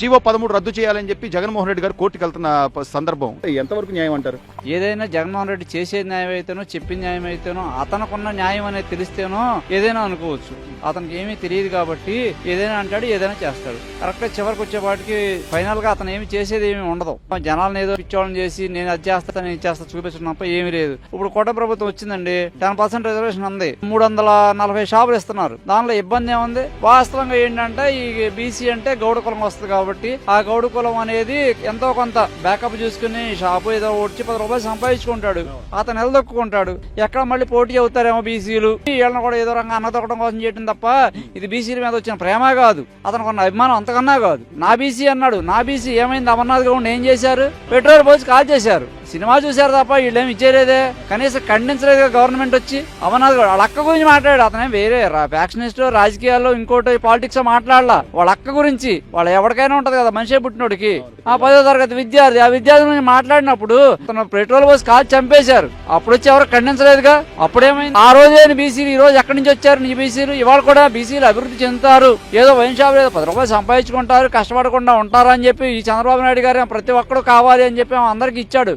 GO 13 రద్దు చేయాలని చెప్పి జగన్మోహన్ రెడ్డి గారు కోర్టుకు వెళ్తున్న సందర్భం ఎంతవరకు న్యాయం అంటారు? ఏదైనా జగన్మోహన్ రెడ్డి చేసే న్యాయం అయితేనో చెప్పిన న్యాయం అయితేనో అతనుకున్న న్యాయం అనేది తెలిస్తేనో ఏదైనా అనుకోవచ్చు. అతనికి ఏమీ తెలియదు కాబట్టి ఏదైనా అంటాడు, ఏదైనా చేస్తాడు. కరెక్ట్ గా చివరికి వచ్చేపాటికి ఫైనల్ గా అతను ఏమి చేసేది ఏమి ఉండదు. జనాలను ఏదో పిచ్చోళ్ళని చేసి నేను అది చేస్తా నేను చేస్తా చూపించడం తప్ప ఏమీ లేదు. ఇప్పుడు కోట ప్రభుత్వం వచ్చిందండి, 10% రిజర్వేషన్ ఉంది, 340 షాపులు ఇస్తున్నారు. దానిలో ఇబ్బంది ఏముంది? వాస్తవంగా ఏంటంటే ఈ బీసీ అంటే గౌడ కులం వస్తుంది కాబట్టి ఆ గౌడ కులం అనేది ఎంతో కొంత బ్యాకప్ చూసుకుని షాపు ఏదో వచ్చి 10 రూపాయలు సంపాదించుకుంటాడు, అతను నిలదొక్కుంటాడు. ఎక్కడ మళ్ళీ పోటీ అవుతారేమో బీసీలు, వీళ్ళని కూడా ఏదో రంగా అన్నదొక్కడం కోసం చేయడం తప్ప ఇది బీసీల మీద వచ్చిన ప్రేమ కాదు, అతనికి ఉన్న అభిమానం అంతకన్నా కాదు. నా బీసీ అన్నాడు, నా బీసీ ఏమైంది? అమర్నాథ్ గౌడ్ ఏం చేశారు? పెట్రోల్ పోసి కాల్ చేశారు. సినిమా చూశారు తప్ప వీళ్ళేమి ఇచ్చేలేదే, కనీసం ఖండించలేదు గవర్నమెంట్ వచ్చి. అమర్నాథ్ గౌడ్ వాళ్ళ అక్క గురించి మాట్లాడాడు. అతనే వేరే ఫ్యాక్షనిస్ట్ రాజకీయాల్లో ఇంకోటి పాలిటిక్స్ మాట్లాడలా. వాళ్ళ అక్క గురించి, వాళ్ళ ఎవరికైనా ఉంటది కదా మనిషి పుట్టినోడికి. ఆ 10వ తరగతి విద్యార్థి, ఆ విద్యార్థి గురించి మాట్లాడినప్పుడు తన పెట్రోల్ పోసి కాల్చి చంపేశారు. అప్పుడు వచ్చి ఎవరు ఖండించలేదుగా. అప్పుడేమైంది? ఆ రోజే బీసీలు ఈ రోజు ఎక్కడి నుంచి వచ్చారు నీ బీసీలు? ఇవాళ కూడా బీసీలు అభివృద్ధి చెందుతారు, ఏదో వైన్ షాప్ ఏదో 10 రూపాయలు సంపాదించుకుంటారు, కష్టపడకుండా ఉంటారు అని చెప్పి ఈ చంద్రబాబు నాయుడు గారు ప్రతి ఒక్కరు కావాలి అని చెప్పి అందరికి ఇచ్చాడు.